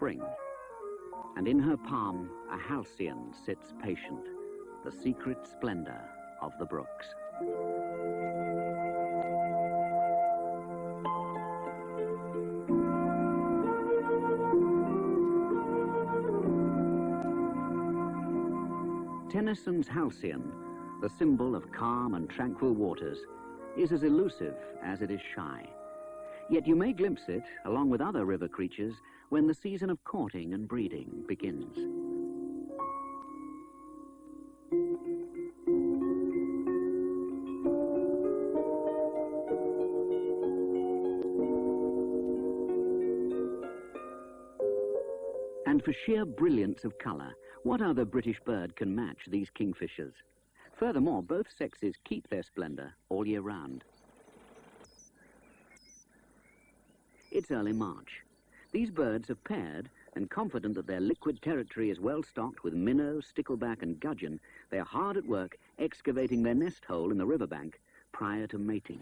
spring, and in her palm a halcyon sits patient, the secret splendor of the brooks. Tennyson's halcyon, the symbol of calm and tranquil waters, is as elusive as it is shy. Yet you may glimpse it, along with other river creatures, when the season of courting and breeding begins. And for sheer brilliance of colour, what other British bird can match these kingfishers? Furthermore, both sexes keep their splendour all year round. It's early March. These birds have paired, and confident that their liquid territory is well stocked with minnow, stickleback and gudgeon, they are hard at work excavating their nest hole in the riverbank prior to mating.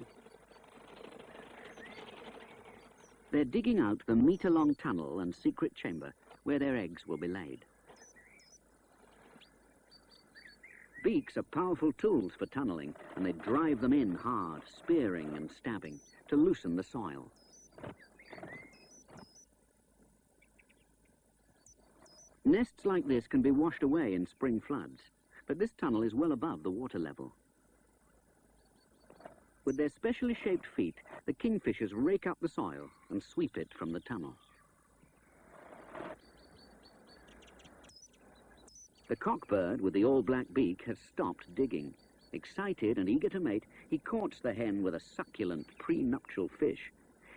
They're digging out the metre-long tunnel and secret chamber where their eggs will be laid. Beaks are powerful tools for tunnelling, and they drive them in hard, spearing and stabbing, to loosen the soil. Nests like this can be washed away in spring floods, but this tunnel is well above the water level. With their specially shaped feet, the kingfishers rake up the soil and sweep it from the tunnel. The cockbird with the all-black beak has stopped digging. Excited and eager to mate, he courts the hen with a succulent prenuptial fish.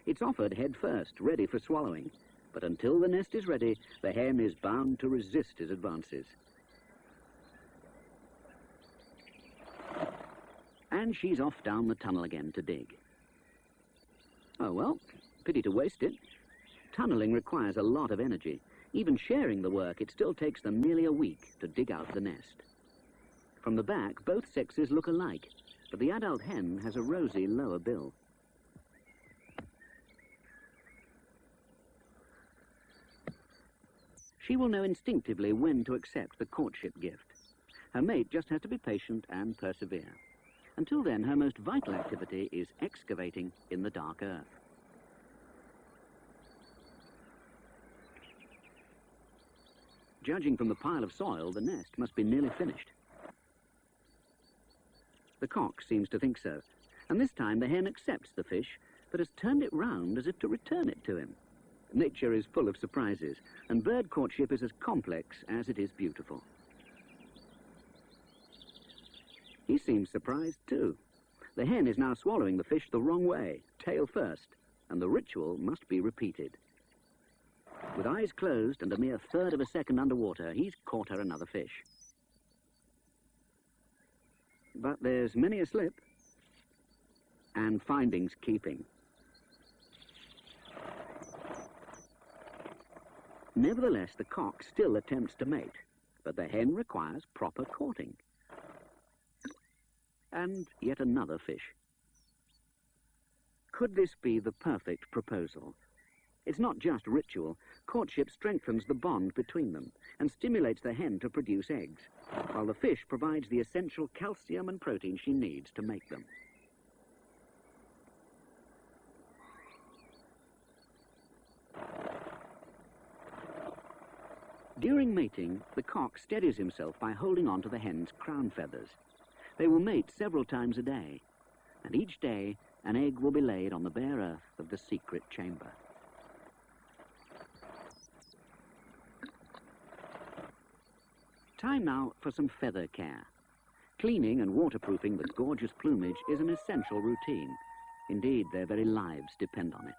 It's offered head first, ready for swallowing, but until the nest is ready, the hen is bound to resist his advances. And she's off down the tunnel again to dig. Oh well, pity to waste it. Tunnelling requires a lot of energy. Even sharing the work, it still takes them nearly a week to dig out the nest. From the back, both sexes look alike, but the adult hen has a rosy lower bill. She will know instinctively when to accept the courtship gift. Her mate just has to be patient and persevere. Until then, her most vital activity is excavating in the dark earth. Judging from the pile of soil, the nest must be nearly finished. The cock seems to think so, and this time the hen accepts the fish, but has turned it round as if to return it to him. Nature is full of surprises, and bird courtship is as complex as it is beautiful. He seems surprised too. The hen is now swallowing the fish the wrong way, tail first, and the ritual must be repeated. With eyes closed and a mere third of a second underwater, he's caught her another fish. But there's many a slip, and findings keeping. Nevertheless, the cock still attempts to mate, but the hen requires proper courting. And yet another fish. Could this be the perfect proposal? It's not just ritual. Courtship strengthens the bond between them and stimulates the hen to produce eggs, while the fish provides the essential calcium and protein she needs to make them. During mating, the cock steadies himself by holding on to the hen's crown feathers. They will mate several times a day, and each day an egg will be laid on the bare earth of the secret chamber. Time now for some feather care. Cleaning and waterproofing the gorgeous plumage is an essential routine. Indeed, their very lives depend on it.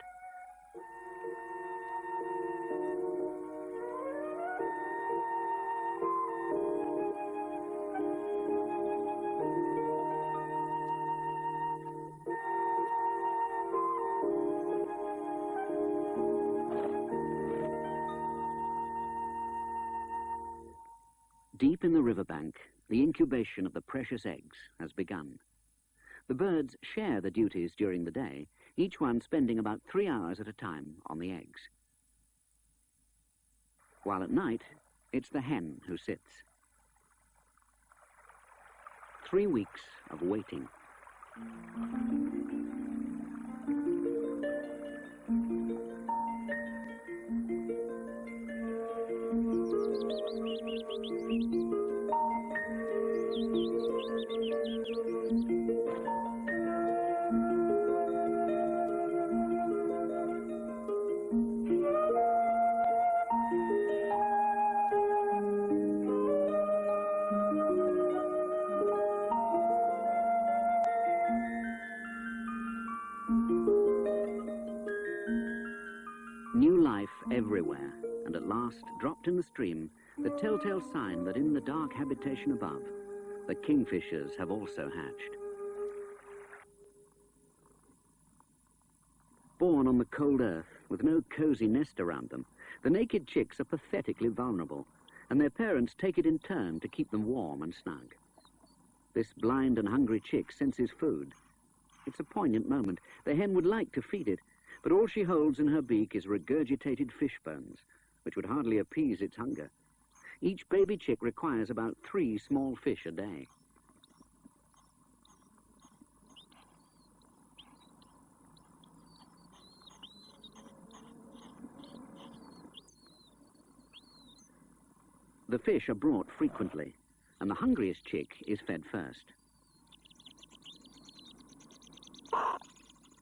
Deep in the riverbank, the incubation of the precious eggs has begun. The birds share the duties during the day, each one spending about 3 hours at a time on the eggs. while at night, it's the hen who sits. 3 weeks of waiting. New life everywhere, and at last, dropped in the stream, the telltale sign that in the dark habitation above, the kingfishers have also hatched. Born on the cold earth, with no cozy nest around them, the naked chicks are pathetically vulnerable, and their parents take it in turn to keep them warm and snug. This blind and hungry chick senses food. It's a poignant moment. The hen would like to feed it, but all she holds in her beak is regurgitated fish bones, which would hardly appease its hunger. Each baby chick requires about 3 small fish a day. The fish are brought frequently, and the hungriest chick is fed first.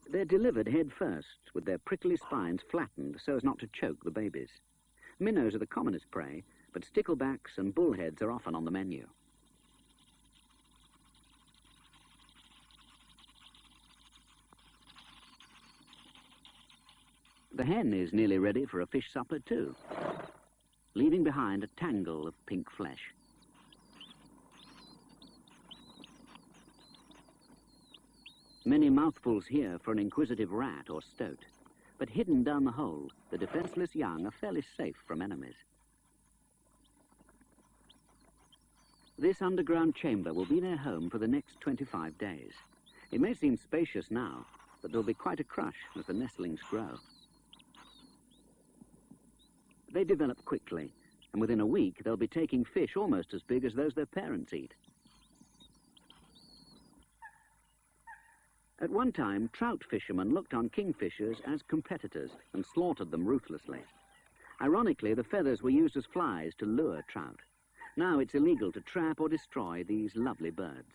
They're delivered head first, with their prickly spines flattened so as not to choke the babies. Minnows are the commonest prey, but sticklebacks and bullheads are often on the menu. The hen is nearly ready for a fish supper too, leaving behind a tangle of pink flesh. Many mouthfuls here for an inquisitive rat or stoat, but hidden down the hole, the defenseless young are fairly safe from enemies. This underground chamber will be their home for the next 25 days. It may seem spacious now, but there'll be quite a crush as the nestlings grow. They develop quickly, and within a week they'll be taking fish almost as big as those their parents eat. At one time, trout fishermen looked on kingfishers as competitors and slaughtered them ruthlessly. Ironically, the feathers were used as flies to lure trout. Now it's illegal to trap or destroy these lovely birds.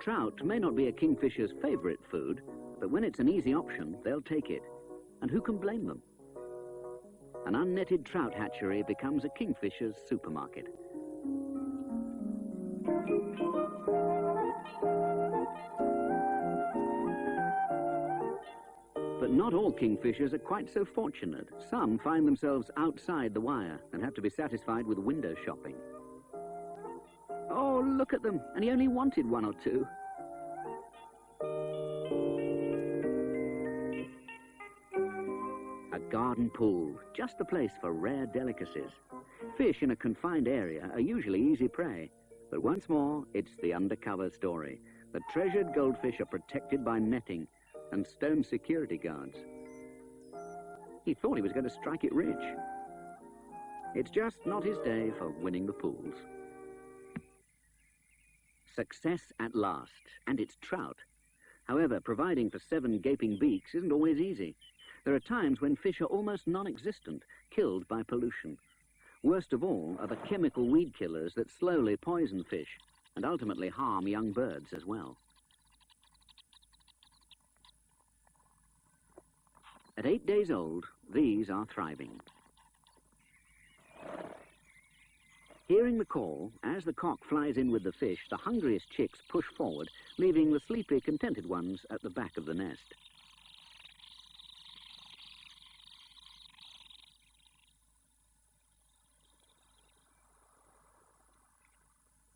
Trout may not be a kingfisher's favorite food, but when it's an easy option, they'll take it. And who can blame them? An unnetted trout hatchery becomes a kingfisher's supermarket. But not all kingfishers are quite so fortunate. Some find themselves outside the wire and have to be satisfied with window shopping. Oh, look at them, and he only wanted 1 or 2. A garden pool, just the place for rare delicacies. Fish in a confined area are usually easy prey, but once more, it's the undercover story. The treasured goldfish are protected by netting and stone security guards. He thought he was going to strike it rich. It's just not his day for winning the pools. Success at last, and it's trout. However, providing for 7 gaping beaks isn't always easy. There are times when fish are almost non-existent, killed by pollution. Worst of all are the chemical weed killers that slowly poison fish and ultimately harm young birds as well. At 8 days old, these are thriving. Hearing the call, as the cock flies in with the fish, the hungriest chicks push forward, leaving the sleepy, contented ones at the back of the nest.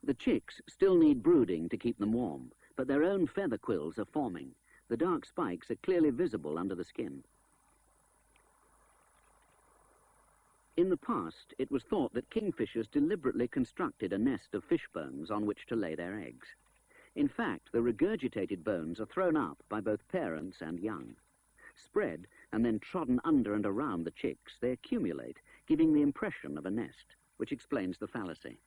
The chicks still need brooding to keep them warm, but their own feather quills are forming. The dark spikes are clearly visible under the skin. In the past, it was thought that kingfishers deliberately constructed a nest of fish bones on which to lay their eggs. In fact, the regurgitated bones are thrown up by both parents and young. Spread and then trodden under and around the chicks, they accumulate, giving the impression of a nest, which explains the fallacy.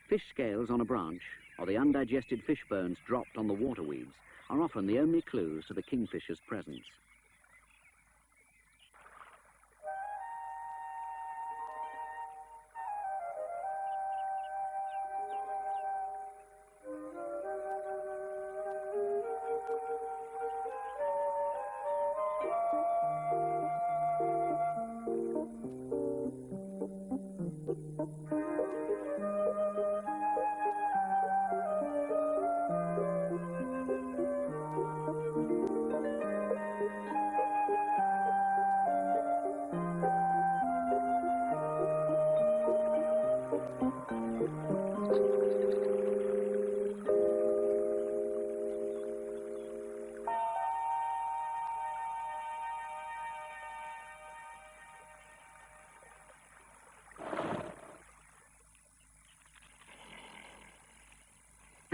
Fish scales on a branch, or the undigested fish bones dropped on the water weeds, are often the only clues to the kingfisher's presence.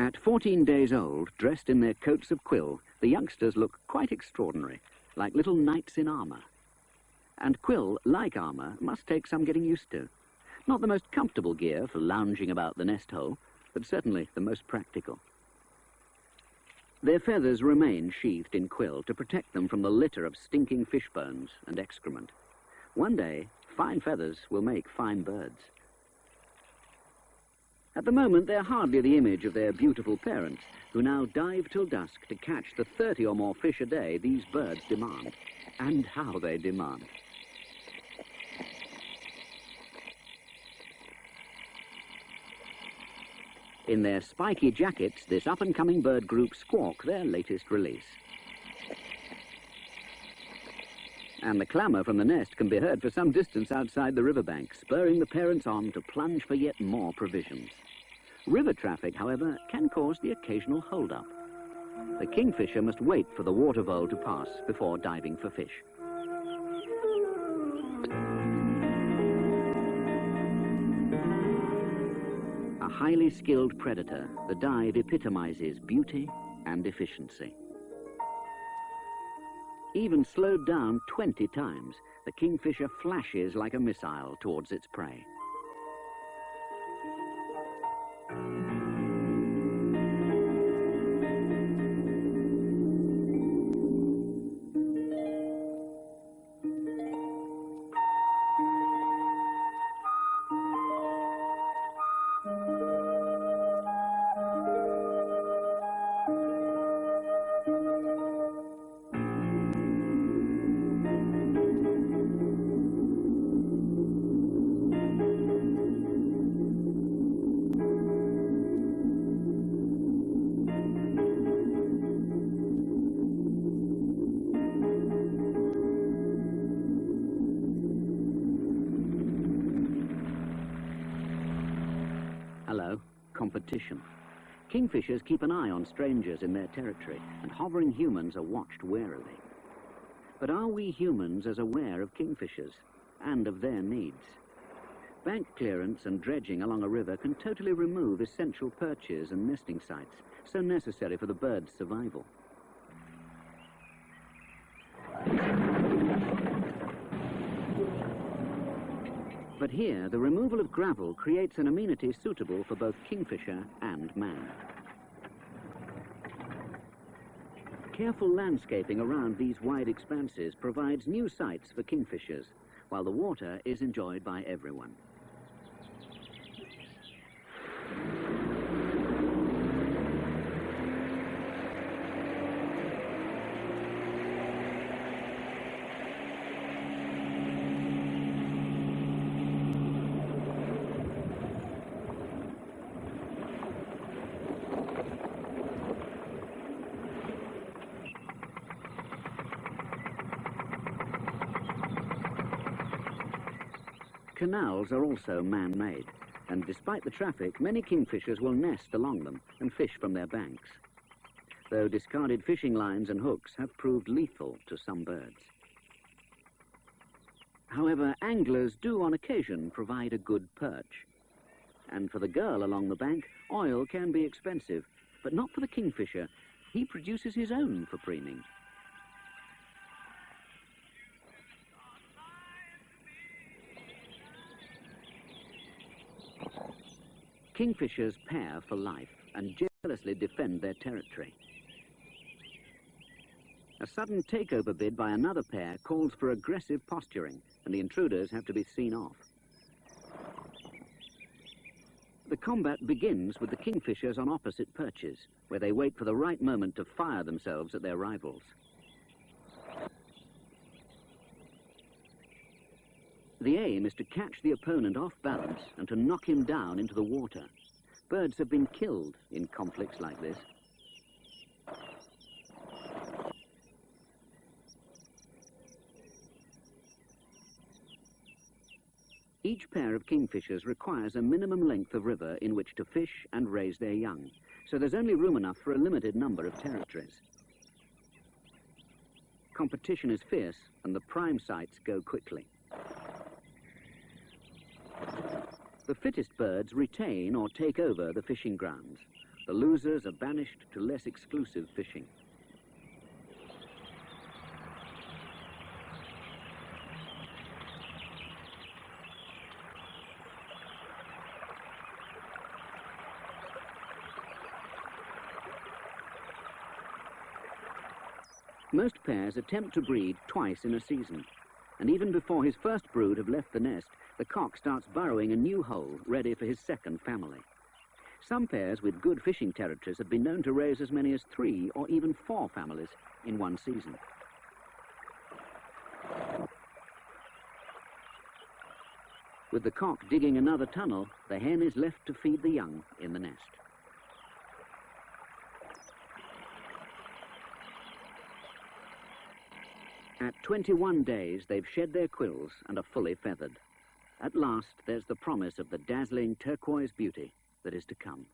At 14 days old, dressed in their coats of quill, the youngsters look quite extraordinary, like little knights in armour. And quill, like armour, must take some getting used to. Not the most comfortable gear for lounging about the nest hole, but certainly the most practical. Their feathers remain sheathed in quill to protect them from the litter of stinking fish bones and excrement. One day, fine feathers will make fine birds. At the moment, they're hardly the image of their beautiful parents, who now dive till dusk to catch the 30 or more fish a day these birds demand. And how they demand. In their spiky jackets, this up-and-coming bird group squawk their latest release. And the clamour from the nest can be heard for some distance outside the riverbank, spurring the parents on to plunge for yet more provisions. River traffic, however, can cause the occasional hold-up. The kingfisher must wait for the water vole to pass before diving for fish. A highly skilled predator, the dive epitomizes beauty and efficiency. Even slowed down 20 times, the kingfisher flashes like a missile towards its prey. Hello, competition. Kingfishers keep an eye on strangers in their territory, and hovering humans are watched warily. But are we humans as aware of kingfishers and of their needs? Bank clearance and dredging along a river can totally remove essential perches and nesting sites, so necessary for the bird's survival. But here, the removal of gravel creates an amenity suitable for both kingfisher and man. Careful landscaping around these wide expanses provides new sites for kingfishers, while the water is enjoyed by everyone. Canals are also man-made, and despite the traffic, many kingfishers will nest along them and fish from their banks, though discarded fishing lines and hooks have proved lethal to some birds. However, anglers do on occasion provide a good perch. And for the girl along the bank, oil can be expensive, but not for the kingfisher. He produces his own for preening. Kingfishers pair for life and jealously defend their territory. A sudden takeover bid by another pair calls for aggressive posturing, and the intruders have to be seen off. The combat begins with the kingfishers on opposite perches, where they wait for the right moment to fire themselves at their rivals. The aim is to catch the opponent off balance and to knock him down into the water. Birds have been killed in conflicts like this. Each pair of kingfishers requires a minimum length of river in which to fish and raise their young, so there's only room enough for a limited number of territories. Competition is fierce and the prime sites go quickly. The fittest birds retain or take over the fishing grounds. The losers are banished to less exclusive fishing. Most pairs attempt to breed twice in a season, and even before his first brood have left the nest, the cock starts burrowing a new hole ready for his second family. Some pairs with good fishing territories have been known to raise as many as 3 or even 4 families in one season. With the cock digging another tunnel, the hen is left to feed the young in the nest. At 21 days, they've shed their quills and are fully feathered. At last, there's the promise of the dazzling turquoise beauty that is to come.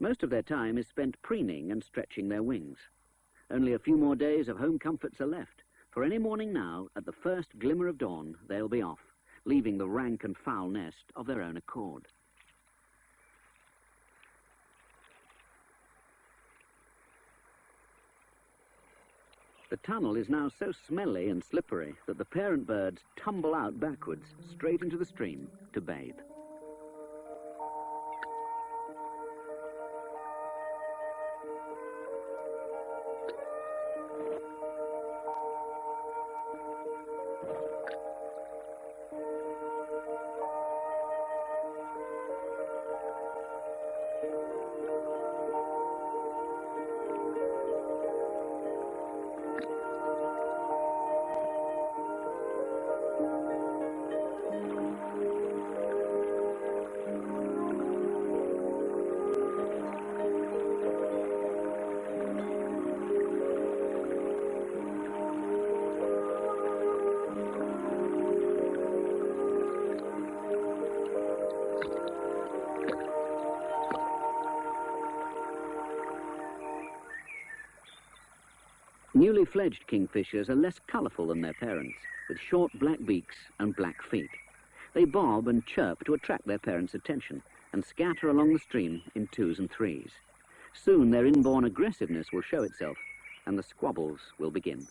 Most of their time is spent preening and stretching their wings. Only a few more days of home comforts are left, for any morning now, at the first glimmer of dawn, they'll be off, leaving the rank and foul nest of their own accord. The tunnel is now so smelly and slippery that the parent birds tumble out backwards, straight into the stream, to bathe. Newly fledged kingfishers are less colourful than their parents, with short black beaks and black feet. They bob and chirp to attract their parents' attention and scatter along the stream in 2s and 3s. Soon their inborn aggressiveness will show itself and the squabbles will begin.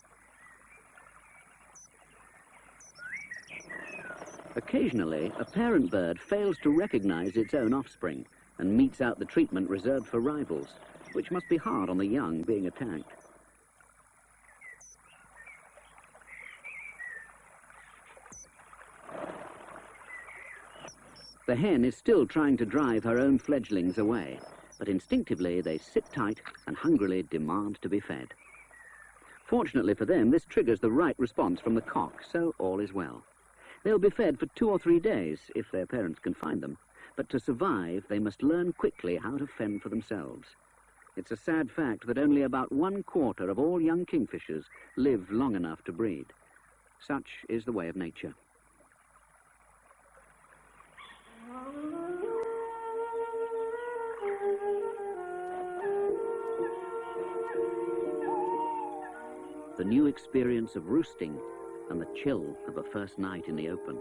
Occasionally, a parent bird fails to recognise its own offspring and meets out the treatment reserved for rivals, which must be hard on the young being attacked. The hen is still trying to drive her own fledglings away, but instinctively they sit tight and hungrily demand to be fed. Fortunately for them, this triggers the right response from the cock, so all is well. They'll be fed for 2 or 3 days, if their parents can find them, but to survive, they must learn quickly how to fend for themselves. It's a sad fact that only about 1/4 of all young kingfishers live long enough to breed. Such is the way of nature. The new experience of roosting and the chill of a first night in the open.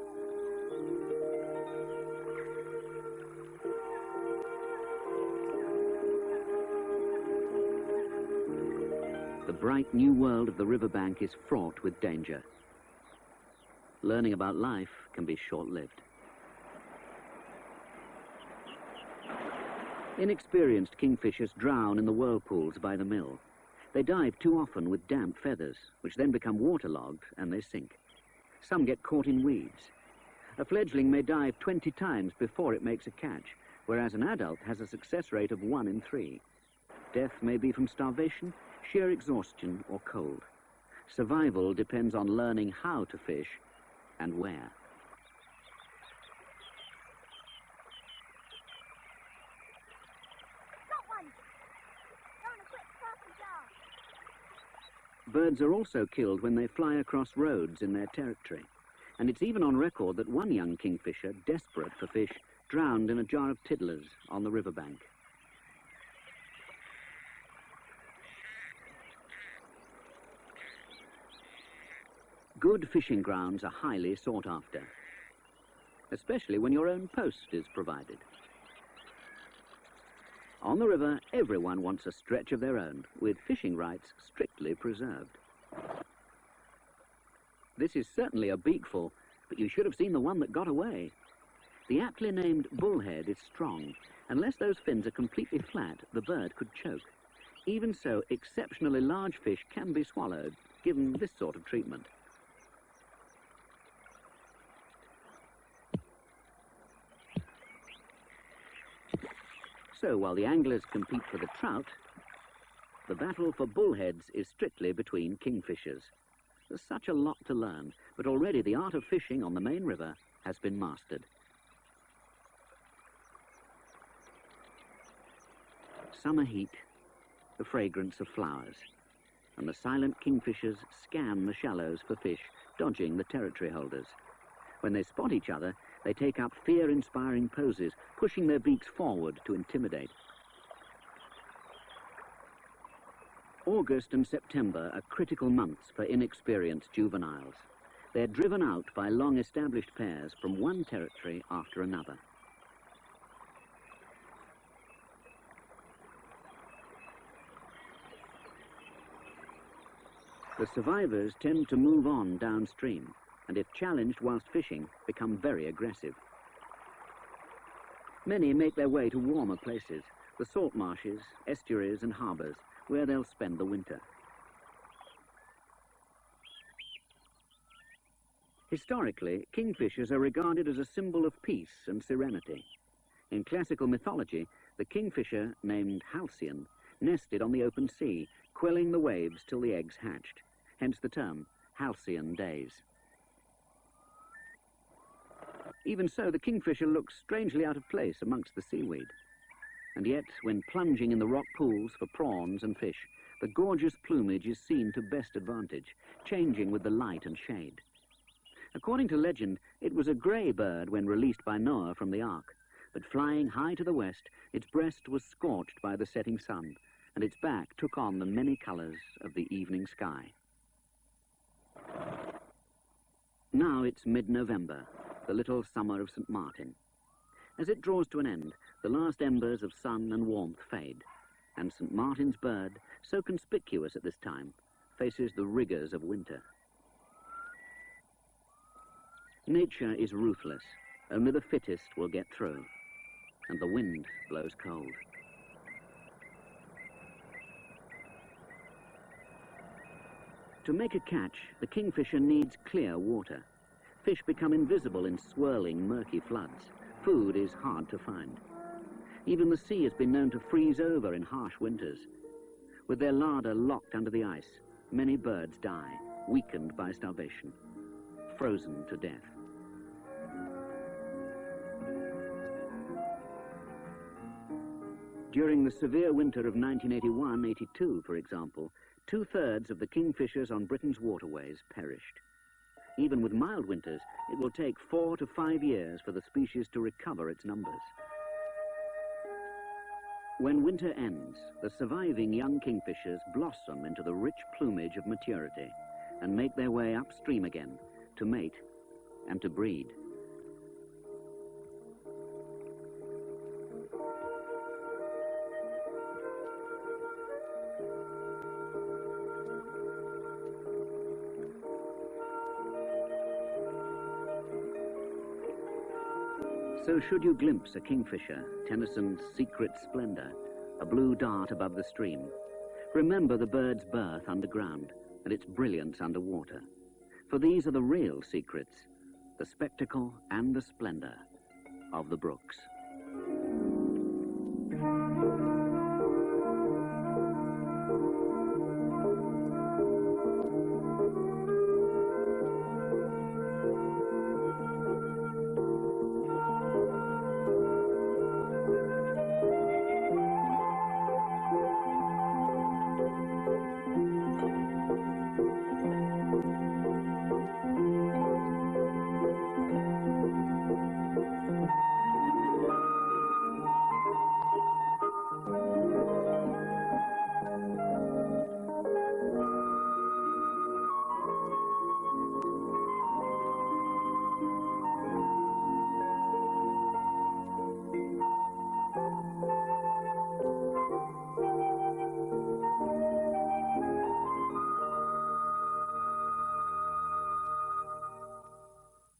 The bright new world of the riverbank is fraught with danger. Learning about life can be short-lived. Inexperienced kingfishers drown in the whirlpools by the mill. They dive too often with damp feathers, which then become waterlogged and they sink. Some get caught in weeds. A fledgling may dive 20 times before it makes a catch, whereas an adult has a success rate of 1 in 3. Death may be from starvation, sheer exhaustion, or cold. Survival depends on learning how to fish and where. Birds are also killed when they fly across roads in their territory, and it's even on record that one young kingfisher, desperate for fish, drowned in a jar of tiddlers on the riverbank. Good fishing grounds are highly sought after, especially when your own post is provided. On the river, everyone wants a stretch of their own, with fishing rights strictly preserved. This is certainly a beakful, but you should have seen the one that got away. The aptly named bullhead is strong. Unless those fins are completely flat, the bird could choke. Even so, exceptionally large fish can be swallowed, given this sort of treatment. So while the anglers compete for the trout, the battle for bullheads is strictly between kingfishers. There's such a lot to learn, but already the art of fishing on the main river has been mastered. Summer heat, the fragrance of flowers, and the silent kingfishers scan the shallows for fish, dodging the territory holders. When they spot each other, they take up fear-inspiring poses, pushing their beaks forward to intimidate. August and September are critical months for inexperienced juveniles. They're driven out by long-established pairs from one territory after another. The survivors tend to move on downstream, and if challenged whilst fishing, become very aggressive. Many make their way to warmer places, the salt marshes, estuaries and harbours, where they'll spend the winter. Historically, kingfishers are regarded as a symbol of peace and serenity. In classical mythology, the kingfisher, named Halcyon, nested on the open sea, quelling the waves till the eggs hatched, hence the term halcyon days. Even so, the kingfisher looks strangely out of place amongst the seaweed. And yet, when plunging in the rock pools for prawns and fish, the gorgeous plumage is seen to best advantage, changing with the light and shade. According to legend, it was a grey bird when released by Noah from the ark, but flying high to the west, its breast was scorched by the setting sun, and its back took on the many colours of the evening sky. Now it's mid-November, the little summer of St. Martin. As it draws to an end, the last embers of sun and warmth fade, and St. Martin's bird, so conspicuous at this time, faces the rigours of winter. Nature is ruthless. Only the fittest will get through, and the wind blows cold. To make a catch, the kingfisher needs clear water. Fish become invisible in swirling, murky floods. Food is hard to find. Even the sea has been known to freeze over in harsh winters. With their larder locked under the ice, many birds die, weakened by starvation, frozen to death. During the severe winter of 1981-82, for example, 2/3 of the kingfishers on Britain's waterways perished. Even with mild winters, it will take 4 to 5 years for the species to recover its numbers. When winter ends, the surviving young kingfishers blossom into the rich plumage of maturity and make their way upstream again to mate and to breed. So should you glimpse a kingfisher, Tennyson's secret splendor, a blue dart above the stream, remember the bird's birth underground and its brilliance underwater. For these are the real secrets, the spectacle and the splendor of the brooks.